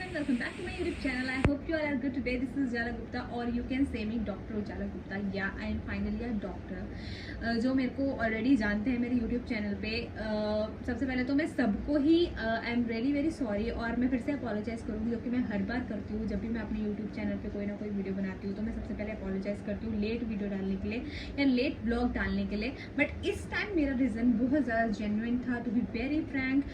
everyone, welcome back to my YouTube channel. I hope you all are good today. This is Ujala Gupta or you can say me Dr. Ujala Gupta. Yeah, I am finally a doctor. जो मेरे को already जानते हैं मेरे YouTube channel पे, सबसे पहले तो मैं सबको ही I am really very sorry और मैं फिर से अपोलोजाइज़ करूँगी, जो कि मैं हर बार करती हूँ जब भी मैं अपने YouTube चैनल पे कोई ना कोई वीडियो बनाती हूँ। तो मैं सबसे पहले अपोलोजाइज़ करती हूँ लेट वीडियो डालने के लिए या लेट ब्लॉग डालने के लिए। बट इस टाइम मेरा रीज़न बहुत ज़्यादा जेन्युइन था, टू बी वेरी फ्रैंक।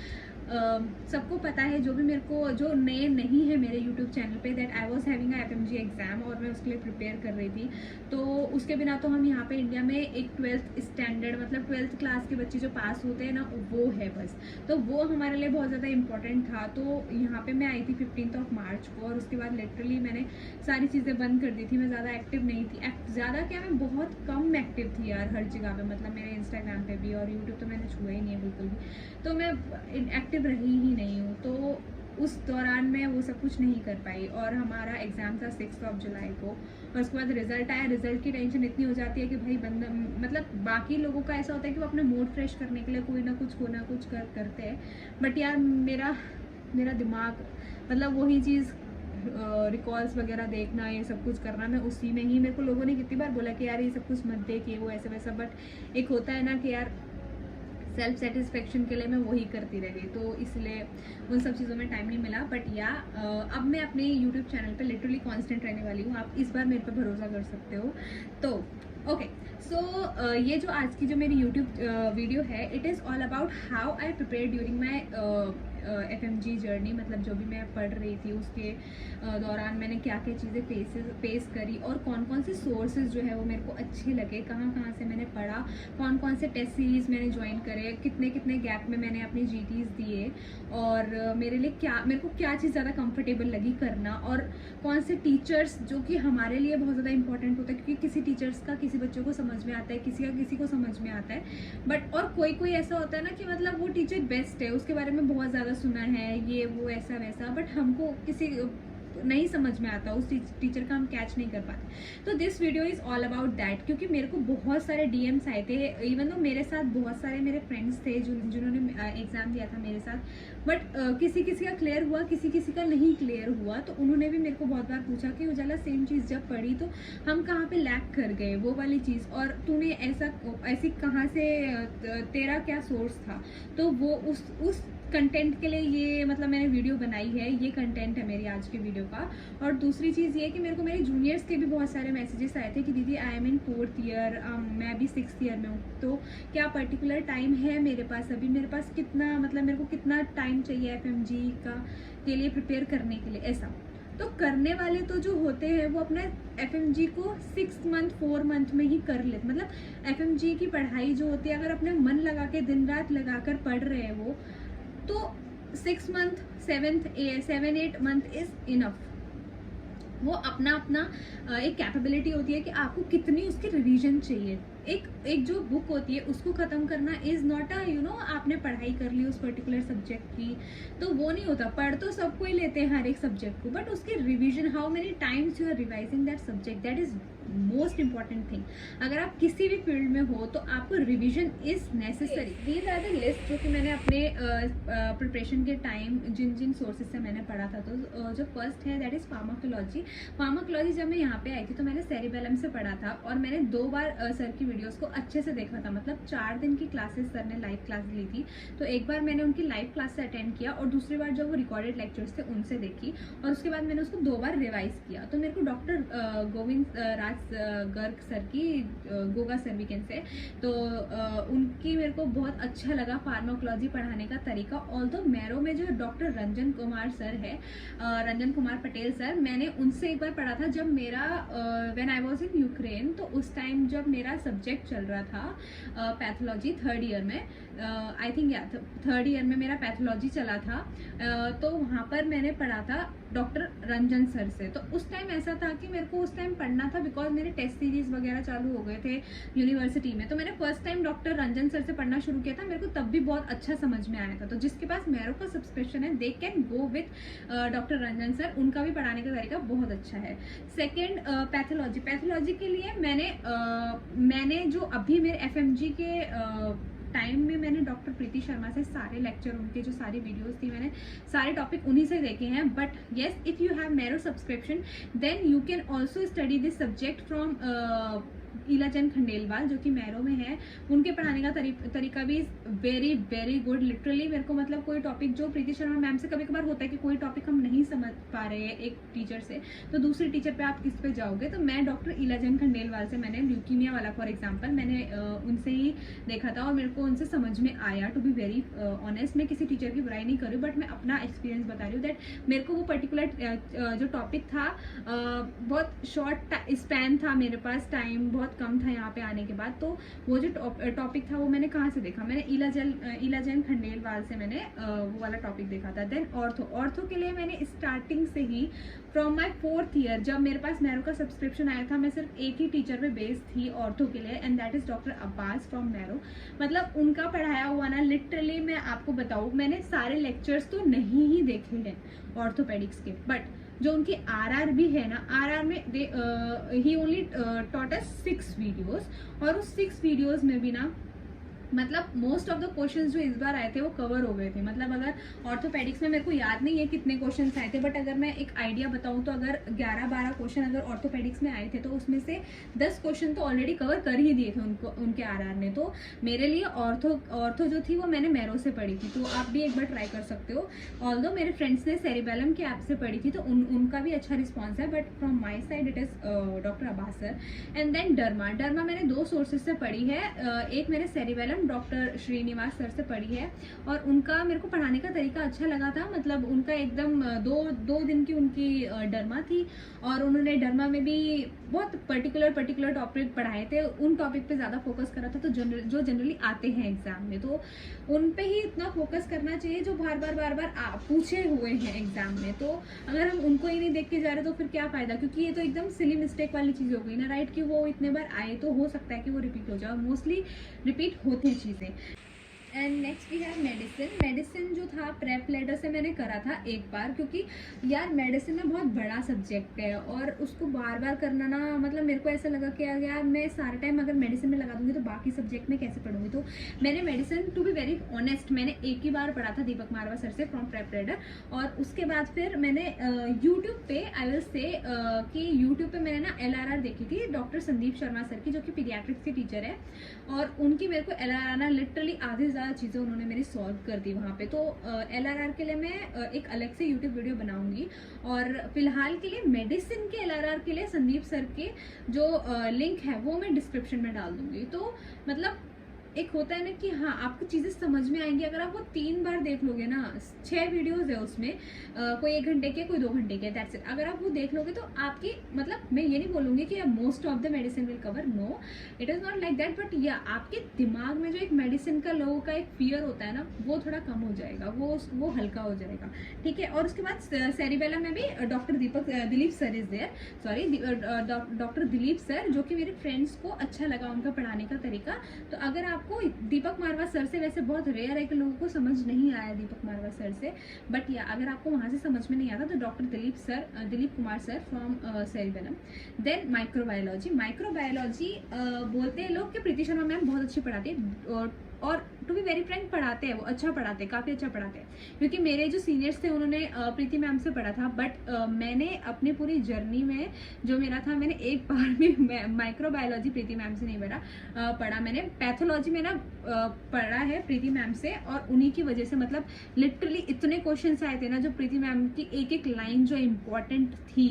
सबको पता है, जो भी मेरे को जो नए नहीं है मेरे YouTube चैनल पे, that I was having a FMG exam और मैं उसके लिए प्रिपेयर कर रही थी। तो उसके बिना तो हम यहाँ पे इंडिया में एक 12th स्टैंडर्ड मतलब 12th क्लास के बच्चे जो पास होते हैं ना, वो है बस। तो वो हमारे लिए बहुत ज़्यादा इंपॉर्टेंट था। तो यहाँ पे मैं आई थी 15 मार्च को और उसके बाद लिटरली मैंने सारी चीज़ें बंद कर दी थी। मैं ज़्यादा एक्टिव नहीं थी, ज़्यादा क्या, मैं बहुत कम एक्टिव थी यार हर जगह पे। मतलब मेरे इंस्टाग्राम पे भी और यूट्यूब तो मैंने छुआ ही नहीं है बिल्कुल भी। तो मैं एक्टिव रही ही नहीं हूँ। तो उस दौरान मैं वो सब कुछ नहीं कर पाई और हमारा एग्ज़ाम था 6 जुलाई को और उसके बाद रिजल्ट आया। रिजल्ट की टेंशन इतनी हो जाती है कि भाई बंदा, मतलब बाकी लोगों का ऐसा होता है कि वो अपना मूड फ्रेश करने के लिए कोई ना कुछ करते हैं। बट यार मेरा दिमाग, मतलब वही चीज़ रिकॉल्स वगैरह देखना, ये सब कुछ करना, मैं उसी में ही, मेरे को लोगों ने कितनी बार बोला कि यार ये सब कुछ मत देखिए, वो ऐसा वैसा। बट एक होता है ना कि यार सेल्फ सेटिस्फेक्शन के लिए मैं वही करती रह गई, तो इसलिए उन सब चीज़ों में टाइम नहीं मिला। बट या अब मैं अपने यूट्यूब चैनल पे लिटरली कांस्टेंट रहने वाली हूँ। आप इस बार मेरे पे भरोसा कर सकते हो। तो ओके, सो ये जो आज की जो मेरी यूट्यूब वीडियो है, it is all about how I prepare during my FMG journey. मतलब जो भी मैं पढ़ रही थी उसके दौरान मैंने क्या क्या चीज़ें फेस करी और कौन कौन से सोर्सेज जो है वो मेरे को अच्छे लगे, कहाँ से मैंने पढ़ा, कौन कौन से टेस्ट सीरीज़ मैंने ज्वाइन करे, कितने गैप में मैंने अपने GTs दिए और मेरे को क्या चीज़ ज़्यादा कंफर्टेबल लगी करना, और कौन से टीचर्स जो कि हमारे लिए बहुत ज़्यादा इंपॉर्टेंट होता है, क्योंकि किसी टीचर्स का किसी बच्चों को समझ में आता है, किसी का किसी को समझ में आता है। बट और कोई ऐसा होता है ना कि मतलब वो टीचर बेस्ट है, उसके बारे में बहुत ज़्यादा सुना है, ये वो ऐसा वैसा, बट हमको किसी नहीं समझ में आता, उस टीचर का हम कैच नहीं कर पाते। तो this video is all about that, क्योंकि मेरे को बहुत सारे DMs आए थे। इवन तो मेरे साथ बहुत सारे मेरे फ्रेंड्स थे जिन्होंने एग्ज़ाम दिया था मेरे साथ, बट किसी का क्लियर हुआ, किसी का नहीं क्लियर हुआ। तो उन्होंने भी मेरे को बहुत बार पूछा कि उजाला सेम चीज़ जब पढ़ी तो हम कहाँ पे लैक कर गए, वो वाली चीज़, और तूने ऐसी कहाँ से, तेरा क्या सोर्स था। तो वो उस कंटेंट के लिए ये मतलब मैंने वीडियो बनाई है, ये कंटेंट है मेरी आज की वीडियो का। और दूसरी चीज़ ये कि मेरे को मेरे जूनियर्स के भी बहुत सारे मैसेजेस आए थे कि दीदी I am in 4th year, मैं भी 6th ईयर में हूँ, तो क्या पर्टिकुलर टाइम है मेरे पास, अभी मेरे पास कितना, मतलब मेरे को कितना टाइम चाहिए FMG के लिए प्रिपेयर करने के लिए, ऐसा। तो करने वाले तो जो होते हैं वो अपना FMG को 6 मंथ 4 मंथ में ही कर लेते। मतलब FMG की पढ़ाई जो होती है, अगर अपने मन लगा के दिन रात लगा कर पढ़ रहे हैं वो, तो 6 मंथ 7-8 मंथ इज इनफ। वो अपना एक कैपेबिलिटी होती है कि आपको कितनी उसकी रिवीजन चाहिए। एक जो बुक होती है उसको ख़त्म करना इज़ नॉट आपने पढ़ाई कर ली उस पर्टिकुलर सब्जेक्ट की, तो वो नहीं होता। पढ़ तो सबको ही लेते हैं हर एक सब्जेक्ट को, बट उसकी revision, how many times you are revising that subject, that is most important thing. अगर आप किसी भी फील्ड में हो तो आपको revision is necessary. These are the list जो कि मैंने अपने प्रिपरेशन के टाइम जिन सोर्सेज से मैंने पढ़ा था। तो जो फर्स्ट है दैट इज़ फार्माकोलॉजी। जब मैं यहाँ पे आई थी तो मैंने सेरिबेलम से पढ़ा था और मैंने 2 बार सर की वीडियोस को अच्छे से देखा था। मतलब 4 दिन की क्लासेस सर ने लाइव क्लास ली थी, तो एक बार मैंने उनकी लाइव क्लास से अटेंड किया और दूसरी बार जो वो रिकॉर्डेड लेक्चर्स थे उनसे देखी, और उसके बाद मैंने उसको 2 बार रिवाइज किया। तो मेरे को डॉक्टर गोविंद राज गर्ग सर की, Goga sir we can say, तो उनकी मेरे को बहुत अच्छा लगा फार्माकोलॉजी पढ़ाने का तरीका। ऑल्दो मैरो में जो डॉक्टर रंजन कुमार सर है, रंजन कुमार पटेल सर, मैंने उनसे एक बार पढ़ा था जब मेरा when I was in Ukraine. तो उस टाइम जब मेरा सब्जेक्ट चल रहा था पैथोलॉजी 3rd ईयर में, आई थिंक या 3rd ईयर में मेरा पैथोलॉजी चला था। तो वहाँ पर मैंने पढ़ा था डॉक्टर रंजन सर से। तो उस टाइम ऐसा था कि मेरे को उस टाइम पढ़ना था बिकॉज मेरे टेस्ट सीरीज वगैरह चालू हो गए थे यूनिवर्सिटी में। तो मैंने first time doctor Ranjan sir से पढ़ना शुरू किया था, मेरे को तब भी बहुत अच्छा समझ में आया था। तो जिसके पास मैरो का सब्सक्रिप्शन है they can go with doctor Ranjan sir, उनका भी पढ़ाने का तरीका बहुत अच्छा है। सेकेंड पैथोलॉजी के लिए मैंने जो अभी मेरे FMG के टाइम में मैंने डॉक्टर प्रीति शर्मा से सारे लेक्चर, उनके जो सारी वीडियोस थी, मैंने सारे टॉपिक उन्हीं से देखे हैं. But yes, if you have Marrow subscription then you can also study this subject from Elachand Khandelwal जो कि मैरो में है. उनके पढ़ाने का तरीका भी वेरी वेरी गुड. लिटरली मेरे को मतलब कोई टॉपिक जो प्रीति शर्मा मैम से कभी कभार होता है कि कोई टॉपिक हम नहीं समझ पा रहे हैं एक टीचर से, तो दूसरे टीचर पे आप किस पे जाओगे. तो मैं डॉक्टर ईलाचंद खंडेलवाल से, मैंने ल्यूकीमिया वाला फॉर एग्जाम्पल मैंने उनसे ही देखा था और मेरे को उनसे समझ में आया. टू बी वेरी ऑनेस्ट, मैं किसी टीचर की बुराई नहीं कर रही हूँ, बट मैं अपना एक्सपीरियंस बता रही हूँ दैट मेरे को वो पर्टिकुलर जो टॉपिक था बहुत शॉर्ट स्पैन था, मेरे पास टाइम बहुत कम था यहाँ पे आने के बाद. तो वो जो टॉपिक था वो मैंने कहाँ से देखा, मैंने ईलाचंद खंडेलवाल से मैंने वो वाला टॉपिक देखा था. देन ऑर्थो के लिए मैंने स्टार्टिंग से ही फ्रॉम माय 4th ईयर, जब मेरे पास मैरो का सब्सक्रिप्शन आया था, मैं सिर्फ एक ही टीचर पे बेस्ड थी ऑर्थो के लिए, and that is doctor Abbas from marrow. मतलब उनका पढ़ाया हुआ ना, लिटरली मैं आपको बताऊँ, मैंने सारे लेक्चर्स तो नहीं ही देखे हैं ऑर्थोपेडिक्स के, बट जो उनकी आरआर भी है ना, आरआर में ही ओनली टॉट अस 6 वीडियोस, और उस 6 वीडियोस में भी ना मतलब मोस्ट ऑफ द क्वेश्चंस जो इस बार आए थे वो कवर हो गए थे. मतलब अगर ऑर्थोपेडिक्स में मेरे को याद नहीं है कितने क्वेश्चंस आए थे, बट अगर मैं एक आइडिया बताऊं तो अगर 11-12 क्वेश्चन अगर ऑर्थोपेडिक्स में आए थे तो उसमें से 10 क्वेश्चन तो ऑलरेडी कवर कर ही दिए थे उनके आरआर ने. तो मेरे लिए ऑर्थो जो थी वो मैंने मैरो से पढ़ी थी, तो आप भी एक बार ट्राई कर सकते हो. ऑल्दो मेरे फ्रेंड्स ने सेरिबेलम के ऐप से पढ़ी थी तो उनका भी अच्छा रिस्पॉन्स है, but from my side it is doctor Abbas sir. And then derma मैंने 2 सोर्सेज से पढ़ी है. एक मैंने सेरिबेलम डॉक्टर श्रीनिवास सर से पढ़ी है, और उनका मेरे को पढ़ाने का तरीका अच्छा लगा था. मतलब उनका एकदम 2 दिन की उनकी डर्मा थी, और उन्होंने डर्मा में भी बहुत पर्टिकुलर टॉपिक पढ़ाए थे. उन टॉपिक पे ज़्यादा फोकस करा था, तो जो जनरली आते हैं एग्जाम में, तो उन पे ही इतना फोकस करना चाहिए जो बार बार पूछे हुए हैं एग्जाम में. तो अगर हम उनको ही नहीं देख के जा रहे तो फिर क्या फायदा, क्योंकि ये तो एकदम सिली मिस्टेक वाली चीज़ हो गई ना, राइट, कि वो इतने बार आए तो हो सकता है कि वो रिपीट हो जाए, मोस्टली रिपीट होती हैं चीज़ें. And next we have medicine जो था प्रेप लेटर से मैंने करा था एक बार, क्योंकि यार मेडिसिन में बहुत बड़ा सब्जेक्ट है और उसको बार बार करना ना, मतलब मेरे को ऐसा लगा कि यार मैं सारा टाइम अगर मेडिसिन में लगा दूंगी तो बाकी सब्जेक्ट में कैसे पढ़ूंगी. तो मैंने medicine, to be very honest, मैंने एक ही बार पढ़ा था दीपक मारवा सर से फ्रॉम प्रेप लेटर, और उसके बाद फिर मैंने यूट्यूब पे, आई विल से कि यूट्यूब पे मैंने ना LRR देखी थी डॉक्टर संदीप शर्मा सर की, जो कि पीडियाट्रिक्स के टीचर है, और उनकी मेरे को LRR ना लिटरली आधे चीज़ें उन्होंने मेरी सॉल्व कर दी वहाँ पे. तो LRR के लिए मैं एक अलग से यूट्यूब वीडियो बनाऊंगी, और फिलहाल के लिए मेडिसिन के LRR के लिए संदीप सर के जो लिंक है वो मैं डिस्क्रिप्शन में डाल दूंगी. तो मतलब एक होता है ना कि हाँ आपको चीज़ें समझ में आएंगी अगर आप वो 3 बार देख लोगे ना. 6 वीडियोस है उसमें, कोई 1 घंटे के, कोई 2 घंटे के, दैट्स इट. अगर आप वो देख लोगे तो आपकी, मतलब मैं ये नहीं बोलूँगी कि most of the medicine will cover, no, it is not like that, but या आपके दिमाग में जो एक मेडिसिन का लोगों का एक फियर होता है ना, वो थोड़ा कम हो जाएगा, वो हल्का हो जाएगा, ठीक है. और उसके बाद सेरिबेलम में भी doctor Dilip sir is there, sorry doctor Dilip sir, जो कि मेरे फ्रेंड्स को अच्छा लगा उनका पढ़ाने का तरीका. तो अगर आपको दीपक मारवा सर से, वैसे बहुत रेयर है कि लोगों को समझ नहीं आया दीपक मारवा सर से, बट या अगर आपको वहाँ से समझ में नहीं आता तो doctor Dilip Kumar sir from Cerebellum. Then microbiology बोलते हैं लोग कि प्रीति शर्मा मैम बहुत अच्छी पढ़ाती है, और टू बी वेरी फ्रैंक पढ़ाते हैं, वो अच्छा पढ़ाते हैं, काफ़ी अच्छा पढ़ाते हैं, क्योंकि मेरे जो सीनियर्स थे उन्होंने प्रीति मैम से पढ़ा था. बट मैंने अपनी पूरी जर्नी में जो मेरा था, मैंने एक बार भी माइक्रोबायोलॉजी प्रीति मैम से नहीं पढ़ा. मैंने पैथोलॉजी में ना पढ़ा है प्रीति मैम से, और उन्हीं की वजह से मतलब लिटरली इतने क्वेश्चंस आए थे ना, जो प्रीति मैम की एक लाइन जो इम्पोर्टेंट थी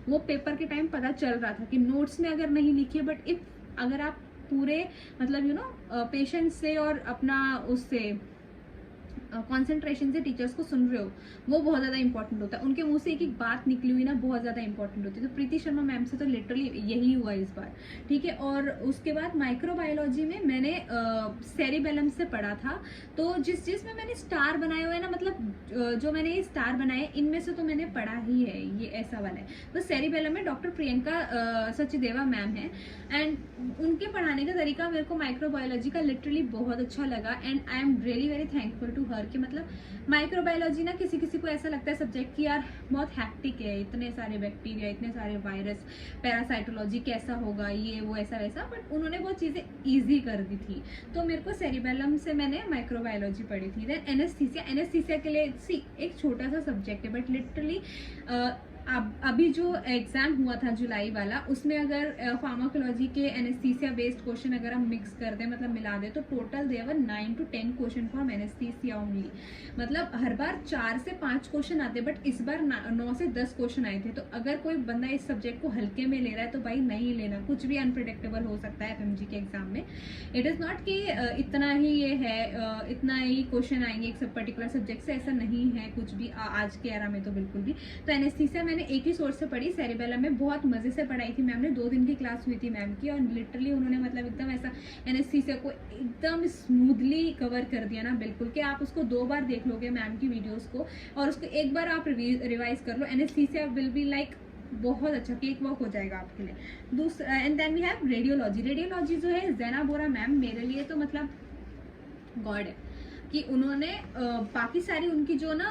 वो पेपर के टाइम पता चल रहा था कि नोट्स में अगर नहीं लिखी है, बट अगर आप पूरे मतलब पेशेंस से और अपना उससे कॉन्सेंट्रेशन से टीचर्स को सुन रहे हो, वो बहुत ज़्यादा इंपॉर्टेंट होता है. उनके मुंह से एक बात निकली हुई ना बहुत ज़्यादा इंपॉर्टेंट होती है. तो प्रीति शर्मा मैम से तो लिटरली यही हुआ इस बार, ठीक है. और उसके बाद माइक्रोबायोलॉजी में मैंने सेरिबेलम से पढ़ा था. तो जिसमें मैंने स्टार बनाए हुए हैं ना, मतलब जो मैंने ये स्टार बनाए इनमें से तो मैंने पढ़ा ही है, ये ऐसा वाला है. तो सेरिबेलम में डॉक्टर प्रियंका सचदेवा मैम है, एंड उनके पढ़ाने का तरीका मेरे को माइक्रोबायोलॉजी का लिटरली बहुत अच्छा लगा, and I am really very thankful to her और कि मतलब माइक्रोबायोलॉजी ना किसी किसी को ऐसा लगता है सब्जेक्ट कि यार बहुत हैक्टिक है, इतने सारे बैक्टीरिया, इतने सारे वायरस, पैरासाइटोलॉजी कैसा होगा, ये वो ऐसा वैसा, बट उन्होंने वो चीज़ें ईजी कर दी थी। तो मेरे को सेरिबेलम से मैंने माइक्रोबायोलॉजी पढ़ी थी। देन एनेस्थीसिया के लिए एक छोटा सा सब्जेक्ट है बट लिटरली अभी जो एग्जाम हुआ था जुलाई वाला, उसमें अगर फार्माकोलॉजी के एनेस्थीसिया बेस्ड क्वेश्चन अगर हम मिक्स कर दें, मतलब मिला दें, तो टोटल देवर 9 to 10 question for anaesthesia only. मतलब हर बार 4 से 5 क्वेश्चन आते, बट इस बार 9 से 10 क्वेश्चन आए थे। तो अगर कोई बंदा इस सब्जेक्ट को हल्के में ले रहा है तो भाई नहीं लेना, कुछ भी अनप्रिडिक्टेबल हो सकता है एफएमजी के एग्जाम में। इट इज़ नॉट कि इतना ही ये है, इतना ही क्वेश्चन आएंगे एक सब पर्टिकुलर सब्जेक्ट से, ऐसा नहीं है कुछ भी आज के एरा में तो बिल्कुल भी। तो एनेस्थीसिया मैंने एक ही सोर्स से पढ़ी, सेरिबेलम में बहुत मजे से पढ़ाई थी मैम ने। 2 दिन की क्लास हुई थी मैम की, और लिटरली उन्होंने मतलब एकदम ऐसा एनेस्थीसिया को एकदम स्मूथली कवर कर दिया ना, बिल्कुल कि आप उसको 2 बार देख लोगे मैम की वीडियोस को, और उसको एक बार आप रिवाइज कर लो, एनेस्थीसिया विल बी लाइक बहुत अच्छा केक वॉक हो जाएगा आपके लिए। दूसरा, and then we have radiology. Radiology जो है ज़ैना बोरा मैम मेरे लिए तो मतलब गॉड है कि उन्होंने बाकी सारी उनकी जो ना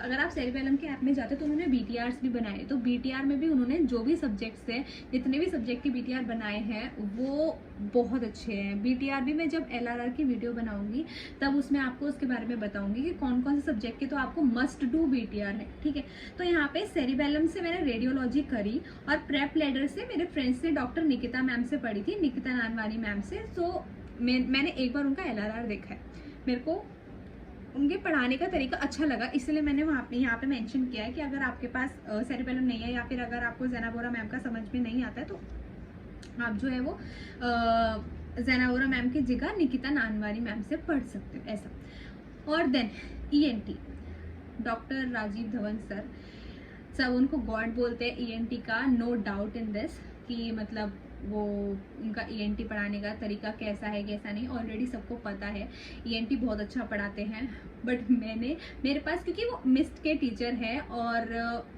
अगर आप सेरिबेलम के ऐप में जाते तो उन्होंने बीटीआरस भी बनाए। तो बीटीआर में भी उन्होंने जो भी सब्जेक्ट्स हैं, जितने भी सब्जेक्ट के बीटीआर बनाए हैं वो बहुत अच्छे हैं। बीटीआर भी मैं जब एलआरआर की वीडियो बनाऊंगी तब उसमें आपको उसके बारे में बताऊंगी कि कौन कौन से सब्जेक्ट के तो आपको मस्ट डू बीटीआर है, ठीक है। तो यहाँ पे सेरिबेलम से मैंने रेडियोलॉजी करी, और प्रेप लेडर से मेरे फ्रेंड्स ने डॉक्टर निकिता मैम से पढ़ी थी, निकिता नानवानी मैम से। सो मैंने एक बार उनका एलआरआर देखा है, मेरे को उनके पढ़ाने का तरीका अच्छा लगा, इसलिए मैंने वहाँ पे यहाँ पे मेंशन किया है कि अगर आपके पास सेरिबेलम नहीं है, या फिर अगर आपको ज़ैना बोरा मैम का समझ में नहीं आता है, तो आप जो है वो ज़ैना बोरा मैम की जगह निकिता नानवानी मैम से पढ़ सकते हो, ऐसा। और then ENT, doctor Rajeev Dhawan sir, सब उनको गॉड बोलते हैं ईएनटी का, नो डाउट इन दिस, कि मतलब वो उनका ईएनटी पढ़ाने का तरीका कैसा है कैसा नहीं ऑलरेडी सबको पता है। ईएनटी बहुत अच्छा पढ़ाते हैं, बट मेरे पास क्योंकि वो मिस्ट के टीचर है, और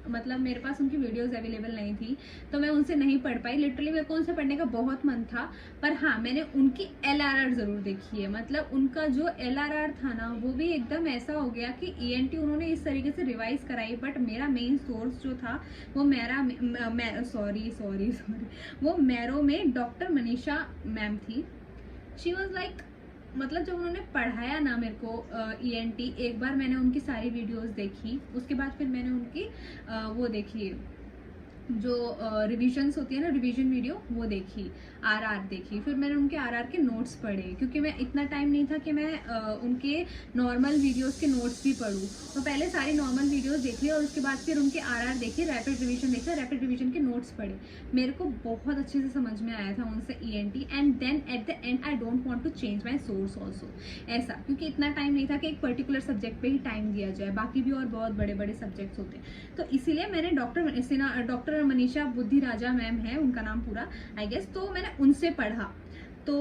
मतलब मेरे पास उनकी वीडियोस अवेलेबल नहीं थी, तो मैं उनसे नहीं पढ़ पाई। लिटरली मेरे को उनसे पढ़ने का बहुत मन था, पर हाँ मैंने उनकी एलआरआर ज़रूर देखी है। मतलब उनका जो एलआरआर था ना, वो भी एकदम ऐसा हो गया कि ईएनटी उन्होंने इस तरीके से रिवाइज कराई, बट मेरा मेन सोर्स जो था वो वो मैरो में डॉक्टर मनीषा मैम थी। शी वॉज लाइक, मतलब जब उन्होंने पढ़ाया ना मेरे को ईएनटी, एक बार मैंने उनकी सारी वीडियोस देखी, उसके बाद फिर मैंने उनकी वो देखी जो रिविजन्स होती है ना, रिवीजन वीडियो, वो देखी, आरआर देखी, फिर मैंने उनके आरआर के नोट्स पढ़े, क्योंकि मैं इतना टाइम नहीं था कि मैं उनके नॉर्मल वीडियोस के नोट्स भी पढूं। तो पहले सारी नॉर्मल वीडियोस देख ली, और उसके बाद फिर उनके आरआर देखे, रैपिड रिवीजन देखा, रैपिड रिवीजन के नोट्स पढ़े। मेरे को बहुत अच्छे से समझ में आया था उनसे ENT. And then at the end I don't want to change my source also, ऐसा, क्योंकि इतना टाइम नहीं था कि एक पर्टिकुलर सब्जेक्ट पे ही टाइम दिया जाए, बाकी भी और बहुत बड़े बड़े सब्जेक्ट्स होते हैं। तो इसीलिए मैंने डॉक्टर मनीषा बुद्धि राजा मैम है उनका नाम पूरा आई गेस, तो मैंने उनसे पढ़ा। तो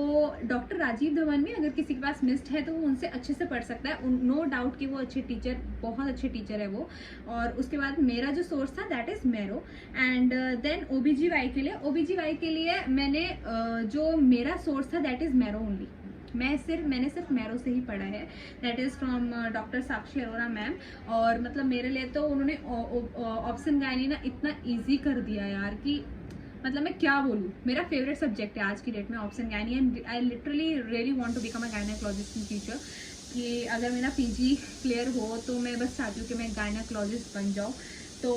डॉक्टर राजीव धवन में अगर किसी के पास मिस्ड है तो वो उनसे अच्छे से पढ़ सकता है, नो डाउट कि वो अच्छे टीचर, बहुत अच्छे टीचर है वो। और उसके बाद मेरा जो सोर्स था that is Marrow. And then OBGY के लिए मैंने जो मेरा सोर्स था दैट इज़ मैरो ओनली। मैंने सिर्फ मैरो से ही पढ़ा है, that is from doctor Sakshi Arora ma'am. और मतलब मेरे लिए तो उन्होंने ऑप्शन गायनी ना इतना इजी कर दिया यार कि मतलब मैं क्या बोलूँ, मेरा फेवरेट सब्जेक्ट है आज की डेट में option gynae. And I literally really want to become a gynaecologist in future, कि अगर मेरा पीजी क्लियर हो तो मैं बस चाहती हूँ कि मैं गायनेकोलॉजिस्ट बन जाऊँ। तो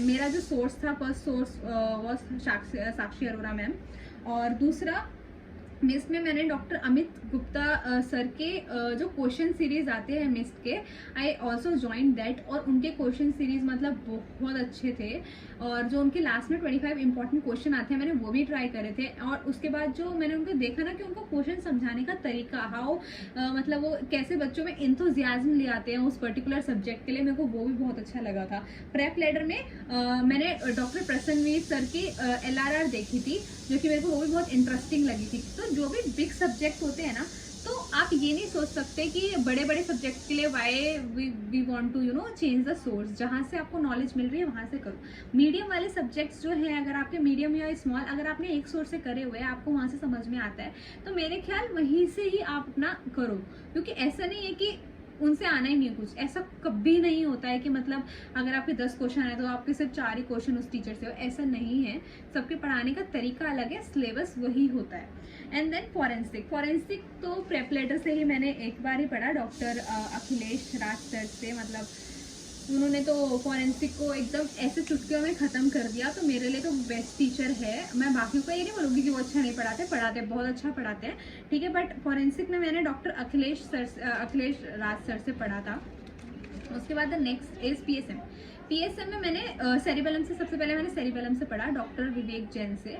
मेरा जो सोर्स था, first source was Sakshi Arora ma'am. और दूसरा मिस्ट में मैंने डॉक्टर अमित गुप्ता सर के जो क्वेश्चन सीरीज आते हैं मिस्ट के, आई ऑल्सो ज्वाइन दैट। और उनके क्वेश्चन सीरीज मतलब बहुत अच्छे थे, और जो उनके लास्ट में 25 इंपॉर्टेंट क्वेश्चन आते हैं मैंने वो भी ट्राई करे थे। और उसके बाद जो मैंने उनको देखा ना कि उनको क्वेश्चन समझाने का तरीका, हाउ मतलब वो कैसे बच्चों में इंथुजियाज्म ले आते हैं उस पर्टिकुलर सब्जेक्ट के लिए, मेरे को वो भी बहुत अच्छा लगा था। प्रेप लेडर में मैंने डॉक्टर प्रसन्नवीर सर की एलआरआर देखी थी, जो कि मेरे को वो भी बहुत इंटरेस्टिंग लगी थी। तो जो भी बिग सब्जेक्ट होते हैं ना, तो आप ये नहीं सोच सकते कि बड़े बड़े सब्जेक्ट के लिए why we want to change the source. जहाँ से आपको नॉलेज मिल रही है वहाँ से करो। मीडियम वाले सब्जेक्ट्स जो हैं, अगर आपके मीडियम या स्मॉल, अगर आपने एक सोर्स से करे हुए आपको वहाँ से समझ में आता है, तो मेरे ख्याल वहीं से ही आप अपना करो। क्योंकि ऐसा नहीं है कि उनसे आना ही नहीं कुछ। ऐसा कभी नहीं होता है कि मतलब अगर आपके 10 क्वेश्चन आए तो आपके सिर्फ 4 ही क्वेश्चन उस टीचर से हो, ऐसा नहीं है। सबके पढ़ाने का तरीका अलग है, सिलेबस वही होता है। एंड देन फॉरेंसिक तो प्रेप लेटर से ही मैंने एक बार ही पढ़ा, डॉक्टर अखिलेश राज सर से। मतलब उन्होंने तो फॉरेंसिक को एकदम ऐसे चुटकियों में ख़त्म कर दिया, तो मेरे लिए तो बेस्ट टीचर है। मैं बाकियों का ये नहीं बोलूँगी कि वो अच्छा नहीं पढ़ाते बहुत अच्छा पढ़ाते हैं, ठीक है। बट फॉरेंसिक में मैंने डॉक्टर अखिलेश राज सर से पढ़ा था। उसके बाद नेक्स्ट इज पीएसएम में मैंने सेरिबेलम से, सबसे पहले मैंने सेरिबेलम से पढ़ा डॉक्टर विवेक जैन से।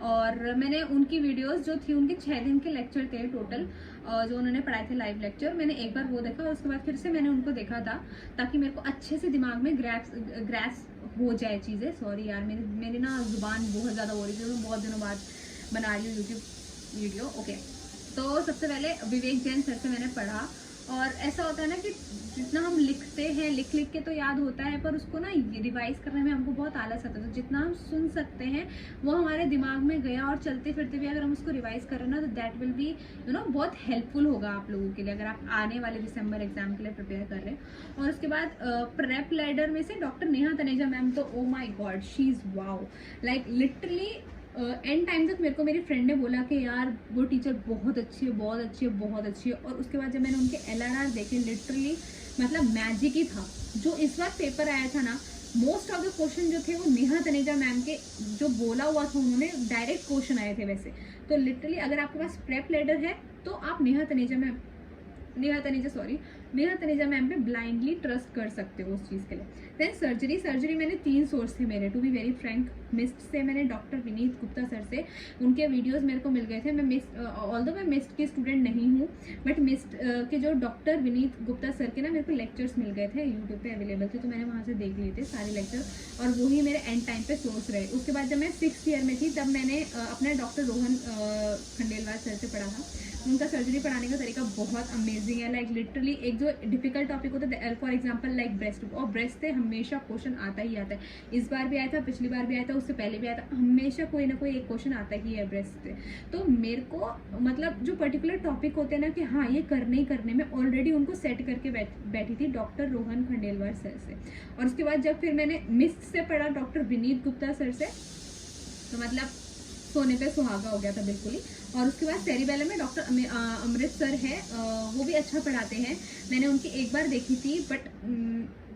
और मैंने उनकी वीडियोस जो थी, उनके 6 दिन के लेक्चर थे टोटल जो उन्होंने पढ़ाए थे लाइव लेक्चर, मैंने एक बार वो देखा, उसके बाद फिर से मैंने उनको देखा था ताकि मेरे को अच्छे से दिमाग में ग्रैस हो जाए चीज़ें। सॉरी यार, मेरी ना जुबान बहुत ज़्यादा हो रही थी, मैं बहुत दिनों बाद बना रही हूँ यूट्यूब वीडियो। ओके, तो सबसे पहले विवेक जैन सर से मैंने पढ़ा। और ऐसा होता है ना कि जितना हम लिखते हैं, लिख के तो याद होता है, पर उसको ना रिवाइज करने में हमको बहुत आलस आता है। तो जितना हम सुन सकते हैं वो हमारे दिमाग में गया, और चलते फिरते भी अगर हम उसको रिवाइज करें ना, तो दैट विल बी बहुत हेल्पफुल होगा आप लोगों के लिए, अगर आप आने वाले दिसंबर एग्जाम के लिए प्रिपेयर कर रहे हैं। और उसके बाद प्रेप लैडर में से डॉक्टर नेहा तनेजा मैम, तो oh my God, she is wow. Like literally end time तक मेरे को मेरी फ्रेंड ने बोला कि यार वो टीचर बहुत अच्छी है, बहुत अच्छी है, बहुत अच्छी है। और उसके बाद जब मैंने उनके LRR देखे, लिटरली मतलब मैजिक ही था। जो इस बार पेपर आया था ना, मोस्ट ऑफ द क्वेश्चन जो थे वो नेहा तनेजा मैम के जो बोला हुआ था, उन्होंने डायरेक्ट क्वेश्चन आए थे वैसे। तो लिटरली अगर आपके पास प्रेप लेडर है तो आप नेहा तनेजा मैम पे ब्लाइंडली ट्रस्ट कर सकते हो उस चीज़ के लिए। देन सर्जरी मैंने 3 सोर्स थे मेरे, टू बी वेरी फ्रैंक। मिस्ट से मैंने डॉक्टर विनीत गुप्ता सर से, उनके वीडियोस मेरे को मिल गए थे। मैं ऑल्दो मैं मिस्ट की स्टूडेंट नहीं हूँ, बट मिस्ट के जो डॉक्टर विनीत गुप्ता सर के ना मेरे को लेक्चर्स मिल गए थे, यूट्यूब पे अवेलेबल थे, तो मैंने वहाँ से देख लिए थे सारे लेक्चर, और वही मेरे एंड टाइम पे सोर्स रहे। उसके बाद जब मैं 6th ईयर में थी, तब मैंने अपने डॉक्टर रोहन खंडेलवाल सर से पढ़ा था। उनका सर्जरी पढ़ाने का तरीका बहुत अमेजिंग है। लाइक लिटरली एक जो डिफिकल्ट टॉपिक होता है, फॉर एग्जांपल लाइक ब्रेस्ट, और ब्रेस्ट से हमेशा क्वेश्चन आता ही आता है। इस बार भी आया था, पिछली बार भी आया था, उससे पहले भी आया था, हमेशा कोई ना कोई एक क्वेश्चन आता ही है ब्रेस्ट से। तो मेरे को मतलब जो पर्टिकुलर टॉपिक होते हैं ना कि हाँ ये करने ही करने में, ऑलरेडी उनको सेट करके बैठी थी डॉक्टर रोहन खंडेलवाल सर से। और उसके बाद जब फिर मैंने मिस्ट से पढ़ा डॉक्टर विनीत गुप्ता सर से, तो मतलब सोने पे सुहागा हो गया था बिल्कुल ही। और उसके बाद सेरिबेलम में डॉक्टर अमृत सर है, वो भी अच्छा पढ़ाते हैं। मैंने उनकी एक बार देखी थी, बट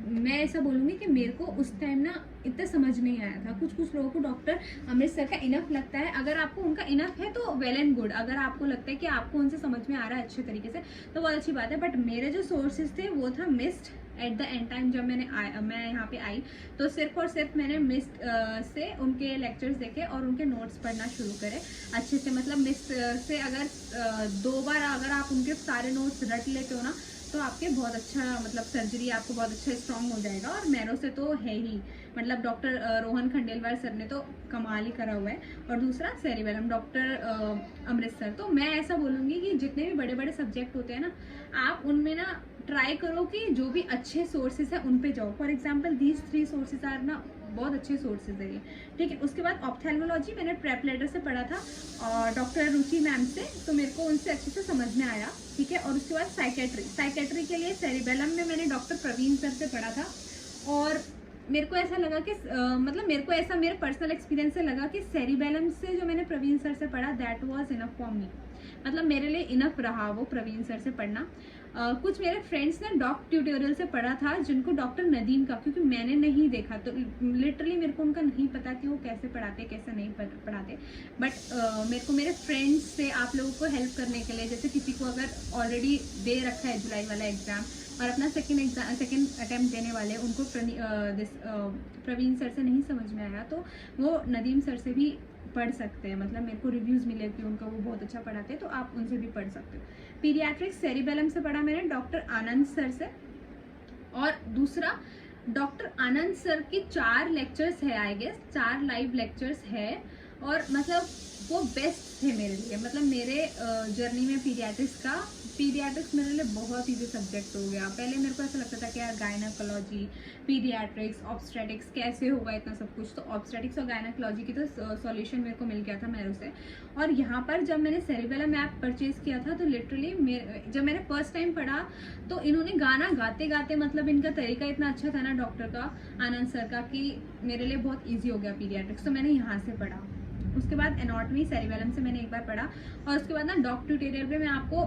मैं ऐसा बोलूँगी कि मेरे को उस टाइम ना इतना समझ नहीं आया था। कुछ लोगों को डॉक्टर अमृत सर का इनफ लगता है। अगर आपको उनका इनफ है तो वेल एंड गुड, अगर आपको लगता है कि आपको उनसे समझ में आ रहा है अच्छे तरीके से, तो बहुत अच्छी बात है। बट मेरे जो सोर्सेज थे वो था mist. Eight the and time जब मैं यहाँ पे आई, तो सिर्फ और सिर्फ मैंने मिस्ट से उनके लेक्चर्स देखे और उनके नोट्स पढ़ना शुरू करे अच्छे से। मतलब मिस्ट से अगर 2 बार अगर आप उनके सारे नोट्स रट लेते हो ना, तो आपके बहुत अच्छा मतलब सर्जरी आपको बहुत अच्छा स्ट्रॉन्ग हो जाएगा। और मैरो से तो है ही, मतलब डॉक्टर रोहन खंडेलवाल सर ने तो कमाल ही करा हुआ है। और दूसरा सेरिबेलम डॉक्टर अमृत सर। तो मैं ऐसा बोलूँगी कि जितने भी बड़े बड़े सब्जेक्ट होते हैं ना, आप उनमें ना ट्राई करो कि जो भी अच्छे सोर्सेज है उन पे जाओ। For example these 3 sources are ना बहुत अच्छे सोर्सेज है ये, ठीक है। उसके बाद ऑप्थेल्मोलॉजी मैंने प्रेप लेटर से पढ़ा था और डॉक्टर रुचि मैम से, तो मेरे को उनसे अच्छे से समझ में आया, ठीक है। और उसके बाद साइकेट्री के लिए सेरिबेलम में मैंने डॉक्टर प्रवीण सर से पढ़ा था। और मेरे को ऐसा लगा कि मतलब मेरे को ऐसा मेरे पर्सनल एक्सपीरियंस से लगा कि सेरिबेलम से जो मैंने प्रवीण सर से पढ़ा, that was enough for me. मतलब मेरे लिए इनफ रहा वो प्रवीण सर से पढ़ना। कुछ मेरे फ्रेंड्स ने डॉक ट्यूटोरियल से पढ़ा था, जिनको डॉक्टर नदीम का, क्योंकि मैंने नहीं देखा तो लिटरली मेरे को उनका नहीं पता कि वो कैसे पढ़ाते कैसे नहीं पढ़ाते। बट मेरे को मेरे फ्रेंड्स से आप लोगों को हेल्प करने के लिए, जैसे किसी को अगर ऑलरेडी दे रखा है जुलाई वाला एग्ज़ाम और अपना सेकेंड अटैम्प्ट देने वाले, उनको प्रवीण सर से नहीं समझ में आया तो वो नदीम सर से भी पढ़ सकते हैं। मतलब मेरे को रिव्यूज़ मिले कि उनका वो बहुत अच्छा पढ़ाते हैं, तो आप उनसे भी पढ़ सकते हो। पीडियाट्रिक्स सेरिबेलम से पढ़ा मैंने डॉक्टर आनंद सर से। और दूसरा डॉक्टर आनंद सर की 4 लेक्चर्स है, आई गेस 4 लाइव लेक्चर्स है, और मतलब वो बेस्ट थे मेरे लिए। मतलब मेरे जर्नी में पीडियाट्रिक्स का पीडियाट्रिक्स मेरे लिए बहुत ईजी सब्जेक्ट हो गया। पहले मेरे को ऐसा लगता था कि यार गायनाकोलॉजी, पीडियाट्रिक्स, ऑब्स्टेटिक्स कैसे होगा इतना सब कुछ। तो ऑब्स्टेटिक्स और गायनाकोलॉजी की तो सॉल्यूशन मेरे को मिल गया था मेरे से। और यहाँ पर जब मैंने सेरेबेलम ऐप परचेज किया था तो लिटरली जब मैंने फर्स्ट टाइम पढ़ा तो इन्होंने गाना गाते गाते, मतलब इनका तरीका इतना अच्छा था ना डॉक्टर का, आनंद सर का, कि मेरे लिए बहुत ईजी हो गया पीडियाट्रिक्स। तो मैंने यहाँ से पढ़ा। उसके बाद एनाटॉमी सेरेबेलम से मैंने एक बार पढ़ा। और उसके बाद ना डॉक्टर ट्यूटोरियल पे मैं आपको,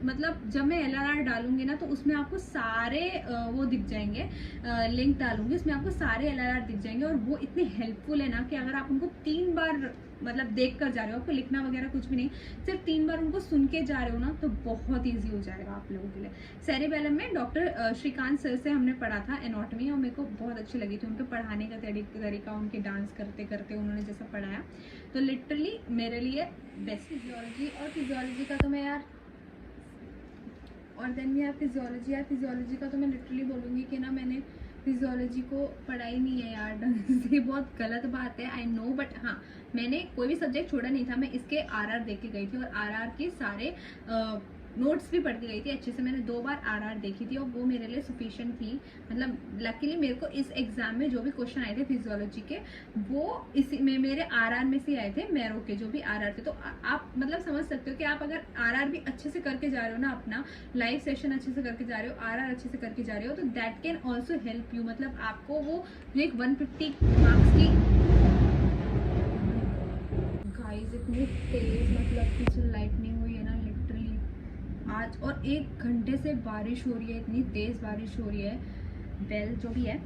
मतलब जब मैं LRR डालूंगी ना तो उसमें आपको सारे वो दिख जाएंगे, लिंक डालूंगी उसमें आपको सारे LRR दिख जाएंगे। और वो इतने हेल्पफुल है ना कि अगर आप उनको 3 बार मतलब देख कर जा रहे हो, आपको लिखना वगैरह कुछ भी नहीं, सिर्फ 3 बार उनको सुन के जा रहे हो ना, तो बहुत ईजी हो जाएगा आप लोगों के लिए। सेरेबेलम में डॉक्टर श्रीकांत सर से हमने पढ़ा था एनाटॉमी, और मेरे को बहुत अच्छी लगी थी उनके पढ़ाने का तरीका, उनके डांस करते करते उन्होंने जैसा पढ़ाया, तो लिटरली मेरे लिए बेस्ट। फिजियोलॉजी, और फिजियोलॉजी का तो मैं यार, और देन भी यार फिजियोलॉजी, यार फिजियोलॉजी का तो मैं लिटरली बोलूँगी कि ना मैंने फिजियोलॉजी को पढ़ा ही नहीं है यार ढंग से। बहुत गलत बात है, आई नो, बट हाँ मैंने कोई भी सब्जेक्ट छोड़ा नहीं था। मैं इसके RR देख के गई थी, और RR के सारे नोट्स भी पढ़ के गई थी अच्छे से। मैंने 2 बार RR देखी थी और वो मेरे लिए सफिशिएंट थी। मतलब लकीली मेरे को इस एग्जाम में जो भी क्वेश्चन आए थे फिजियोलॉजी के, वो इसी में मेरे RR में से आए थे, मैरो के जो भी RR थे। तो आप मतलब समझ सकते हो कि आप अगर RR भी अच्छे से करके जा रहे हो ना, अपना लाइव सेशन अच्छे से करके जा रहे हो, RR अच्छे से करके जा रहे हो, तो that can also help you. मतलब आपको वो जो एक 150 मार्क्स की, गाइस इतनी तेज मतलब पीछे लाइटनिंग हुई है ना लिटरली आज, और 1 घंटे से बारिश हो रही है, इतनी तेज बारिश हो रही है। वेल जो भी है,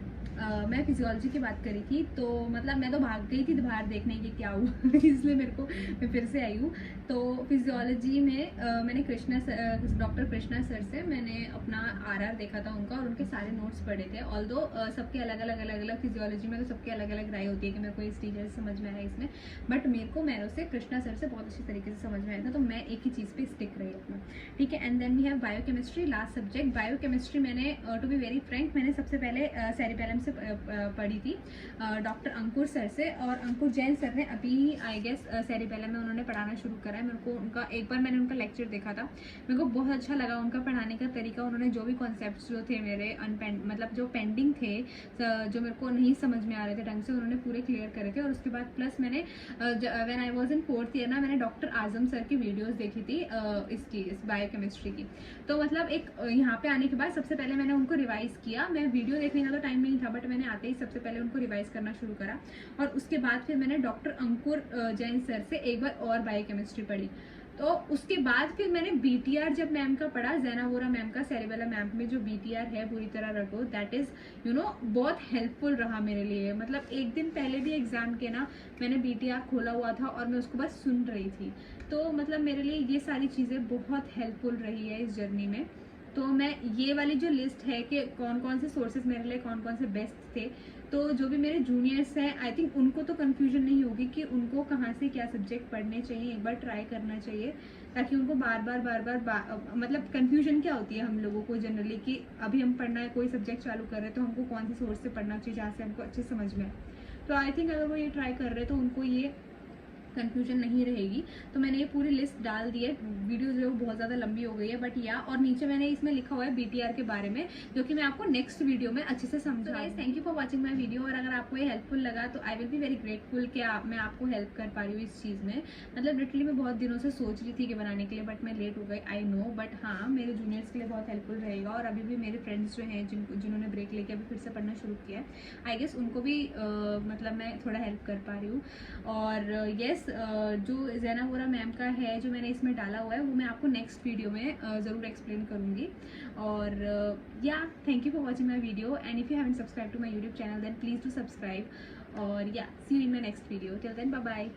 मैं फिजियोलॉजी की बात करी थी, तो मतलब मैं तो भाग गई थी बाहर देखने की क्या हुआ इसलिए मैं फिर से आई हूँ। तो फिजियोलॉजी में मैंने डॉक्टर कृष्णा सर से मैंने अपना RR देखा था उनका, और उनके सारे नोट्स पढ़े थे। ऑल्दो सबके अलग अलग फिजियोलॉजी में तो सबके अलग अलग राय होती है कि मेरे को इस टीचर से समझ में आया इसमें, बट मेरे को मैरो से कृष्णा सर से बहुत अच्छी तरीके से समझ में आया था। तो मैं एक ही चीज़ पे स्टिक रही अपना, ठीक है। And then we have biochemistry, last subject. Biochemistry मैंने टू बी वेरी फ्रैंक मैंने सबसे पहले सेरेबेलम से पढ़ी थी डॉक्टर अंकुर सर से, और अंकुर जैन सर ने अभी आई गेस सेरेबेलम में उन्होंने पढ़ाना शुरू करा है। मेरे को उनका एक बार मैंने उनका लेक्चर देखा था, मेरे को बहुत अच्छा लगा उनका पढ़ाने का तरीका। उन्होंने जो भी कॉन्सेप्ट्स जो थे मेरे मतलब जो पेंडिंग थे, जो मेरे को नहीं समझ में आ रहे थे ढंग से, उन्होंने पूरे क्लियर करे थे। और उसके बाद प्लस मैंने when I was in 4th year ना, मैंने डॉक्टर आजम सर की वीडियोस देखी थी इस बायोकेमिस्ट्री की। तो मतलब एक यहाँ पे आने के बाद सबसे पहले मैंने उनको रिवाइज किया। मैं वीडियो देखने का तो टाइम नहीं था, बट मैंने आते ही सबसे पहले उनको रिवाइज करना शुरू करा। और उसके बाद फिर मैंने डॉक्टर अंकुर जैन सर से एक बार और बायोकेमिस्ट्री पढ़ी। तो उसके बाद फिर मैंने BTR जब मैम का पढ़ा, जैना वोरा मैम का, सेरेबेलम मैम में जो BTR है बुरी तरह रखो, दैट इज बहुत हेल्पफुल रहा मेरे लिए। मतलब एक दिन पहले भी एग्जाम के ना मैंने BTR खोला हुआ था और मैं उसको बस सुन रही थी। तो मतलब मेरे लिए ये सारी चीज़ें बहुत हेल्पफुल रही है इस जर्नी में। तो मैं ये वाली जो लिस्ट है कि कौन कौन से सोर्सेज मेरे लिए कौन कौन से बेस्ट थे, तो जो भी मेरे जूनियर्स हैं आई थिंक उनको तो कन्फ्यूजन नहीं होगी कि उनको कहाँ से क्या सब्जेक्ट पढ़ने चाहिए, एक बार ट्राई करना चाहिए, ताकि उनको बार बार मतलब कन्फ्यूजन क्या होती है हम लोगों को जनरली कि अभी हम पढ़ना है कोई सब्जेक्ट चालू कर रहे हैं तो हमको कौन से सोर्स से पढ़ना चाहिए जहाँ से हमको अच्छे समझ में आए। तो आई थिंक अगर वो ये ट्राई कर रहे हैं तो उनको ये कंफ्यूजन नहीं रहेगी। तो मैंने ये पूरी लिस्ट डाल दी है। वीडियो जो बहुत ज़्यादा लंबी हो गई है, बट या और नीचे मैंने इसमें लिखा हुआ है BTR के बारे में, जो कि मैं आपको नेक्स्ट वीडियो में अच्छे से समझाऊंगी। Thank you for watching my video. और अगर आपको ये हेल्पफुल लगा तो I will be very grateful कि मैं आपको हेल्प कर पा रही हूँ इस चीज़ में। मतलब लिटरली मैं बहुत दिनों से सोच रही थी कि बनाने के लिए, बट मैं लेट हो गई, आई नो, बट हाँ मेरे जूनियर्स के लिए बहुत हेल्पफुल रहेगा। और अभी भी मेरे फ्रेंड्स जो हैं जिन्होंने ब्रेक लेके अभी फिर से पढ़ना शुरू किया है, आई गेस उनको भी मतलब मैं थोड़ा हेल्प कर पा रही हूँ। और येस जो जैना वोरा मैम का है जो मैंने इसमें डाला हुआ है, वो मैं आपको नेक्स्ट वीडियो में ज़रूर एक्सप्लेन करूँगी। और या thank you for watching my video, and if you haven't subscribe to my YouTube channel then please do subscribe. और या see you in my next video, till then bye bye.